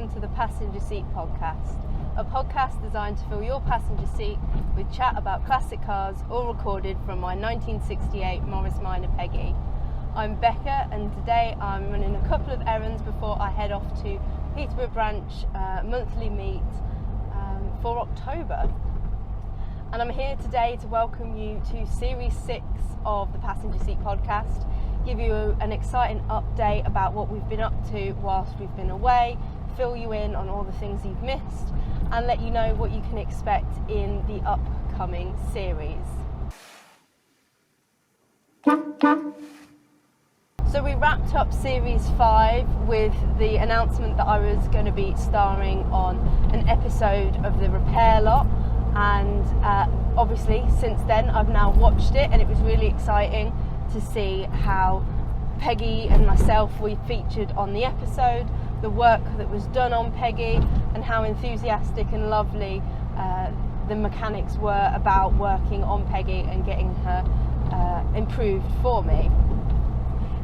welcome to the Passenger Seat Podcast, a podcast designed to fill your passenger seat with chat about classic cars, all recorded from my 1968 Morris Minor Peggy. I'm Becca, and today I'm running a couple of errands before I head off to Peterborough branch monthly meet for October. And I'm here today to welcome you to Series 6 of the Passenger Seat Podcast, give you an exciting update about what we've been up to whilst we've been away, fill you in on all the things you've missed, and let you know what you can expect in the upcoming series. So we wrapped up Series 5 with the announcement that I was going to be starring on an episode of The Repair Lot, and obviously since then I've now watched it, and it was really exciting to see how Peggy and myself were featured on the episode, the work that was done on Peggy, and how enthusiastic and lovely the mechanics were about working on Peggy and getting her improved for me.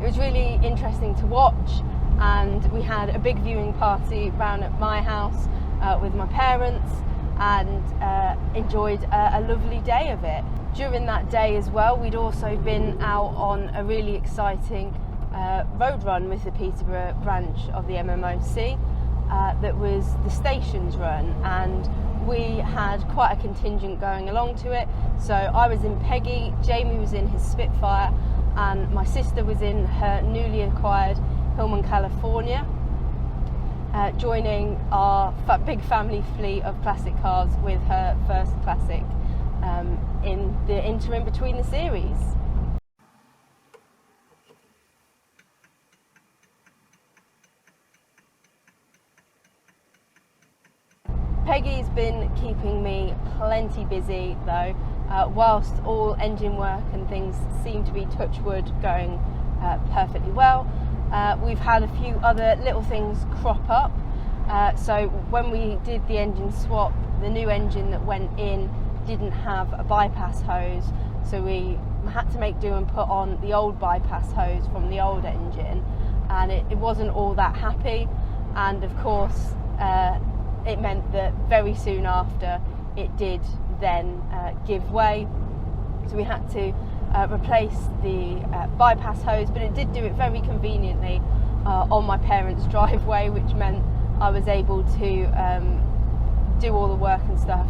It was really interesting to watch, and we had a big viewing party round at my house with my parents, and enjoyed a lovely day of it. During that day as well, we'd also been out on a really exciting road run with the Peterborough branch of the MMOC that was the stations run, and we had quite a contingent going along to it. So I was in Peggy, Jamie was in his Spitfire, and my sister was in her newly acquired Hillman California, joining our big family fleet of classic cars with her first classic in the interim between the series. Peggy's been keeping me plenty busy though, whilst all engine work and things seem to be, touch wood, going perfectly well. We've had a few other little things crop up. So when we did the engine swap, the new engine that went in didn't have a bypass hose, so we had to make do and put on the old bypass hose from the old engine, and it wasn't all that happy, and of course it meant that very soon after it did then give way, so we had to replace the bypass hose, but it did do it very conveniently on my parents' driveway, which meant I was able to do all the work and stuff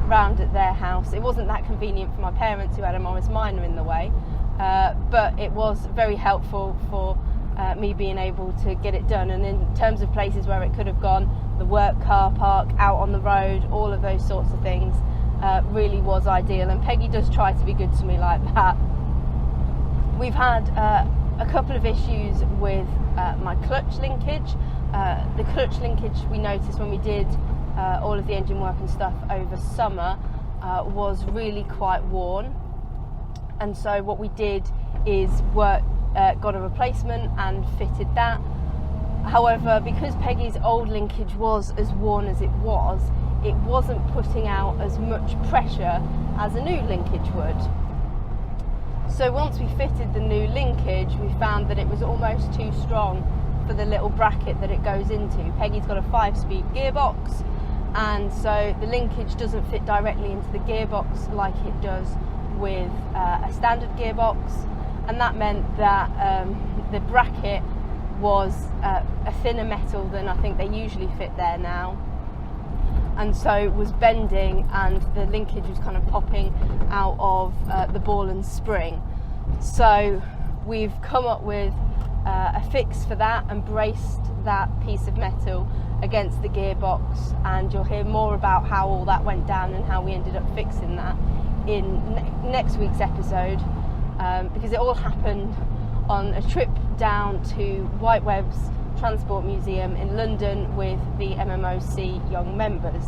round at their house. It wasn't that convenient for my parents, who had a Morris Minor in the way, but it was very helpful for me being able to get it done. And in terms of places where it could have gone, the work car park, out on the road, all of those sorts of things, really was ideal, and Peggy does try to be good to me like that. We've had a couple of issues with my clutch linkage. The clutch linkage we noticed when we did all of the engine work and stuff over summer was really quite worn, and so what we did is got a replacement and fitted that. However, because Peggy's old linkage was as worn as it wasn't putting out as much pressure as a new linkage would. So once we fitted the new linkage, we found that it was almost too strong for the little bracket that it goes into. Peggy's got a 5-speed gearbox, and so the linkage doesn't fit directly into the gearbox like it does with a standard gearbox, and that meant that the bracket was a thinner metal than I think they usually fit there now, and so it was bending, and the linkage was kind of popping out of the ball and spring. So we've come up with a fix for that and braced that piece of metal against the gearbox, and you'll hear more about how all that went down and how we ended up fixing that in next week's episode, because it all happened on a trip down to Whiteweb's Transport Museum in London with the MMOC young members,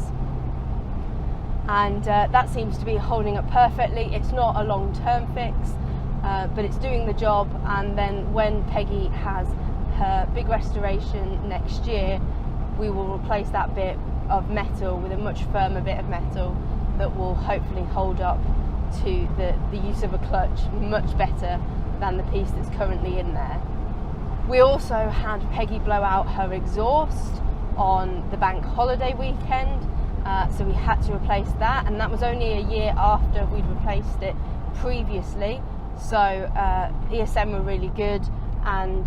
and that seems to be holding up perfectly. It's not a long-term fix, but it's doing the job, and then when Peggy has her big restoration next year, we will replace that bit of metal with a much firmer bit of metal that will hopefully hold up to the use of a clutch much better than the piece that's currently in there. We also had Peggy blow out her exhaust, on the bank holiday weekend, so we had to replace that, and that was only a year after we'd replaced it previously. So ESM were really good and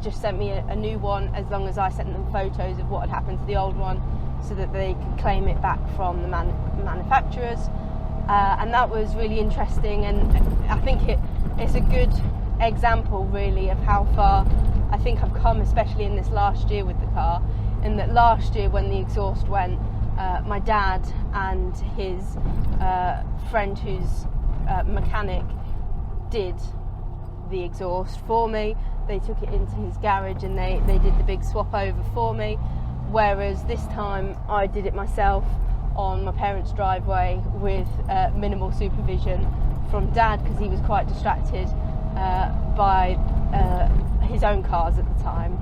just sent me a new one, as long as I sent them photos of what had happened to the old one, so that they could claim it back from the manufacturers. And that was really interesting, and I think it's a good example really of how far I think I've come, especially in this last year with the car. In that last year when the exhaust went, my dad and his friend who's mechanic did the exhaust for me. They took it into his garage and they did the big swap over for me, whereas this time I did it myself on my parents' driveway with minimal supervision from Dad, because he was quite distracted by his own cars at the time.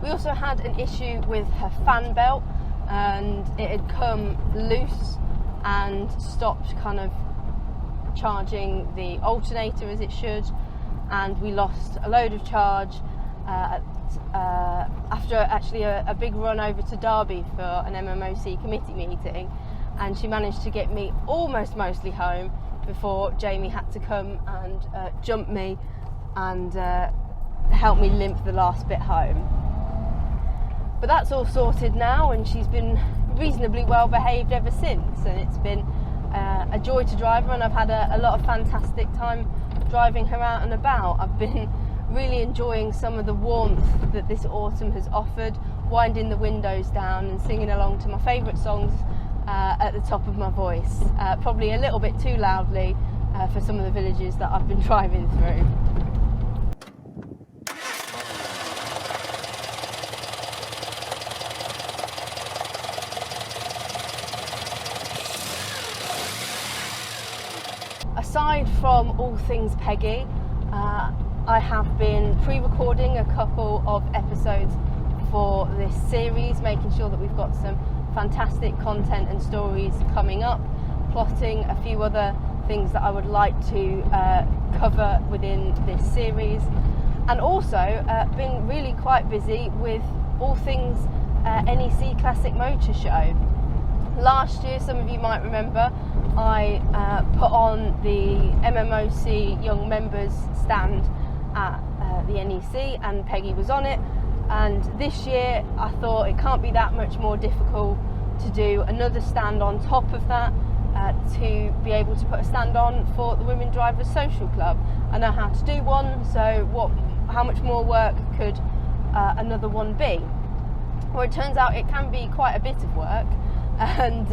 We also had an issue with her fan belt, and it had come loose and stopped kind of charging the alternator as it should, and we lost a load of charge after actually a big run over to Derby for an MMOC committee meeting, and she managed to get me almost mostly home before Jamie had to come and jump me and help me limp the last bit home. But that's all sorted now, and she's been reasonably well behaved ever since, and it's been a joy to drive her, and I've had a lot of fantastic time driving her out and about. I've been really enjoying some of the warmth that this autumn has offered, winding the windows down and singing along to my favourite songs at the top of my voice, probably a little bit too loudly for some of the villages that I've been driving through. Aside from all things Peggy, I have been pre-recording a couple of episodes for this series, making sure that we've got some fantastic content and stories coming up, plotting a few other things that I would like to cover within this series, and also been really quite busy with all things NEC Classic Motor Show. Last year, some of you might remember, I put on the MMOC Young Members stand at the NEC, and Peggy was on it. And this year I thought it can't be that much more difficult to do another stand on top of that, to be able to put a stand on for the Women Drivers Social Club. I know how to do one, so how much more work could another one be? Well, it turns out it can be quite a bit of work, and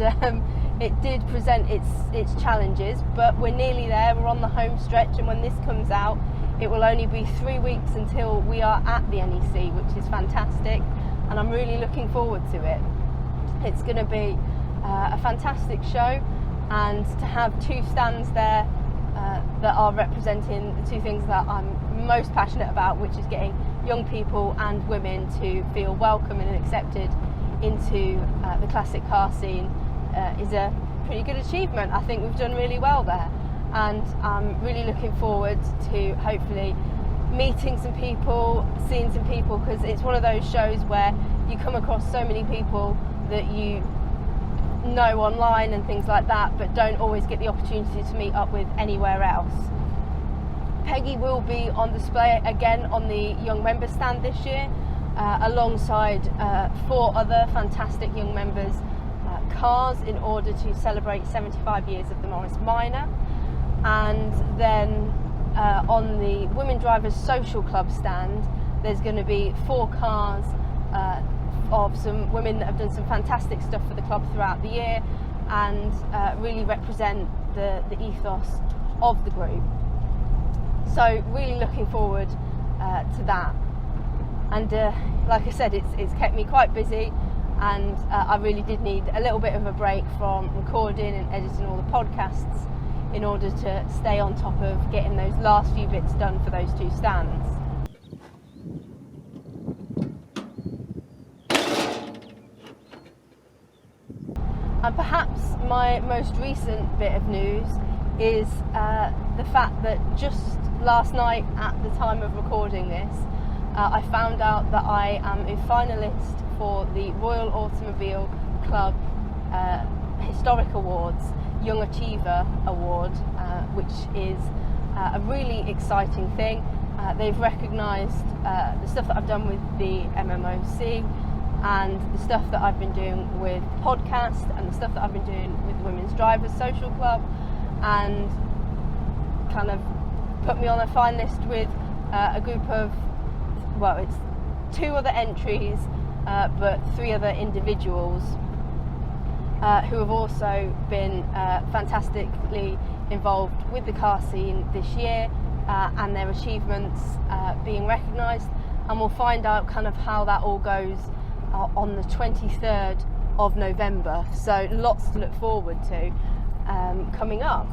it did present its challenges, but we're nearly there. We're on the home stretch, and when this comes out, it will only be 3 weeks until we are at the NEC, which is fantastic, and I'm really looking forward to it. It's going to be a fantastic show, and to have two stands there that are representing the two things that I'm most passionate about, which is getting young people and women to feel welcome and accepted into the classic car scene, is a pretty good achievement. I think we've done really well there, and I'm really looking forward to hopefully meeting some people, seeing some people, because it's one of those shows where you come across so many people that you know online and things like that, but don't always get the opportunity to meet up with anywhere else. Peggy will be on display again on the Young Members stand this year, alongside 4 other fantastic Young Members cars, in order to celebrate 75 years of the Morris Minor. And then on the Women Drivers Social Club stand, there's going to be 4 cars of some women that have done some fantastic stuff for the club throughout the year, and really represent the ethos of the group. So really looking forward to that. And like I said, it's kept me quite busy, and I really did need a little bit of a break from recording and editing all the podcasts in order to stay on top of getting those last few bits done for those 2 stands. And perhaps my most recent bit of news is the fact that just last night, at the time of recording this, I found out that I am a finalist for the Royal Automobile Club Historic Awards Young Achiever Award, which is a really exciting thing. They've recognised the stuff that I've done with the MMOC and the stuff that I've been doing with podcast and the stuff that I've been doing with the Women's Drivers Social Club, and kind of put me on a finalist with a group of, well, it's 2 other entries, but 3 other individuals who have also been fantastically involved with the car scene this year, and their achievements being recognised. And we'll find out kind of how that all goes on the 23rd of November. So lots to look forward to coming up.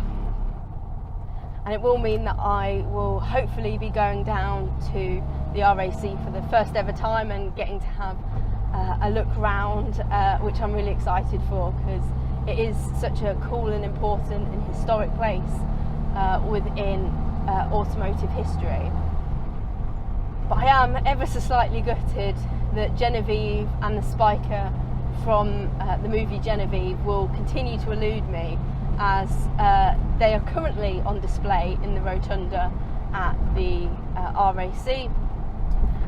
And it will mean that I will hopefully be going down to the RAC for the first ever time and getting to have a look round, which I'm really excited for, because it is such a cool and important and historic place within automotive history. But I am ever so slightly gutted that Genevieve and the Spiker from the movie Genevieve will continue to elude me, as they are currently on display in the rotunda at the RAC,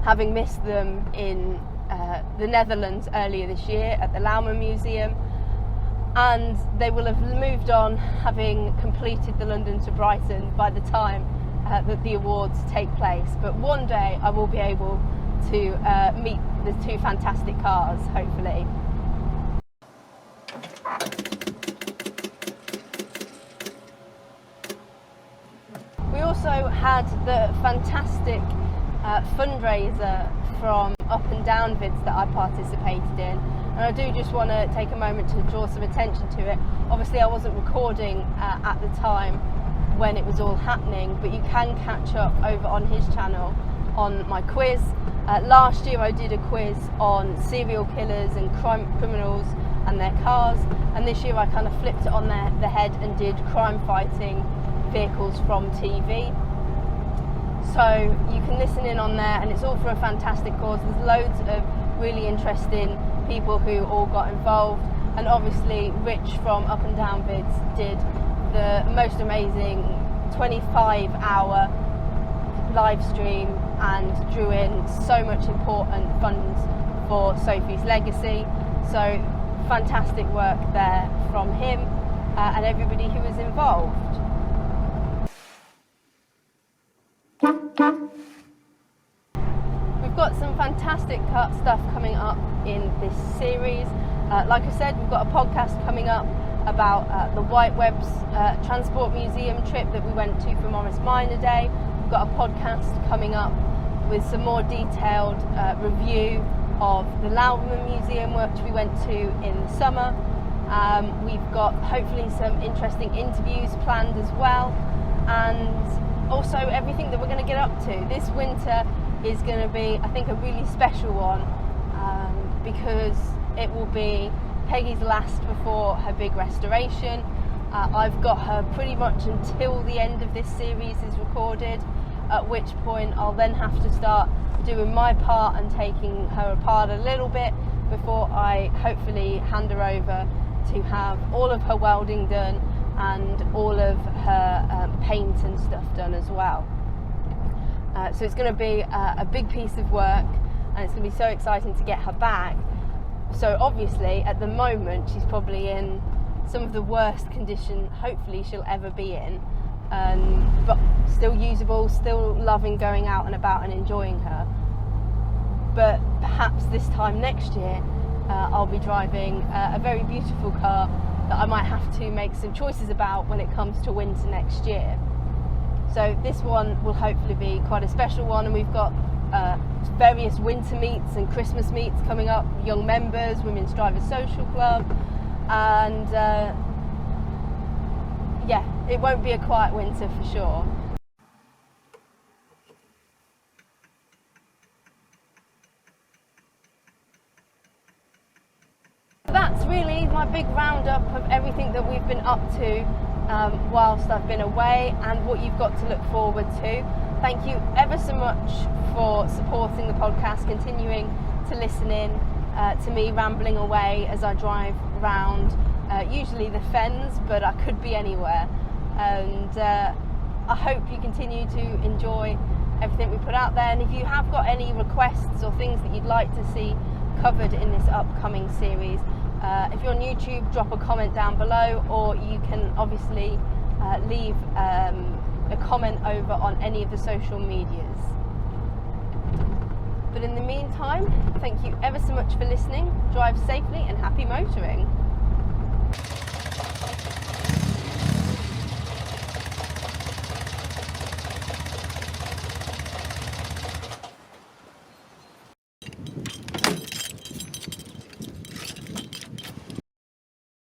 having missed them in the Netherlands earlier this year at the Lauman Museum, and they will have moved on, having completed the London to Brighton by the time that the awards take place. But one day I will be able to meet the 2 fantastic cars, hopefully. We also had the fantastic fundraiser from Up and Down vids that I participated in, and I do just want to take a moment to draw some attention to it. Obviously I wasn't recording at the time when it was all happening, but you can catch up over on his channel on my quiz. Last year I did a quiz on serial killers and criminals and their cars, and this year I kind of flipped it on the head and did crime fighting vehicles from TV. So you can listen in on there, and it's all for a fantastic cause. There's loads of really interesting people who all got involved, and obviously Rich from Up and Down Vids did the most amazing 25-hour live stream and drew in so much important funds for Sophie's legacy. So fantastic work there from him and everybody who was involved. We've got some fantastic stuff coming up in this series. Like I said, we've got a podcast coming up about the White Webs Transport Museum trip that we went to for Morris Minor Day. We've got a podcast coming up with some more detailed review of the Lauman Museum, which we went to in the summer. We've got hopefully some interesting interviews planned as well, and also everything that we're going to get up to. This winter is going to be, I think, a really special one, because it will be Peggy's last before her big restoration. I've got her pretty much until the end of this series is recorded, at which point I'll then have to start doing my part and taking her apart a little bit before I hopefully hand her over to have all of her welding done and all of her paint and stuff done as well. So it's going to be a big piece of work, and it's going to be so exciting to get her back. So obviously at the moment she's probably in some of the worst condition hopefully she'll ever be in, but still usable, still loving going out and about and enjoying her. But perhaps this time next year I'll be driving a very beautiful car that I might have to make some choices about when it comes to winter next year. So this one will hopefully be quite a special one, and we've got various winter meets and Christmas meets coming up, young members, Women's Drivers Social Club, and yeah, it won't be a quiet winter for sure. That's really my big roundup of everything that we've been up to whilst I've been away, and what you've got to look forward to. Thank you ever so much for supporting the podcast, continuing to listen in to me rambling away as I drive around, usually the Fens, but I could be anywhere. And I hope you continue to enjoy everything we put out there. And if you have got any requests or things that you'd like to see covered in this upcoming series, if you're on YouTube, drop a comment down below, or you can obviously leave a comment over on any of the social medias. But in the meantime, thank you ever so much for listening. Drive safely and happy motoring.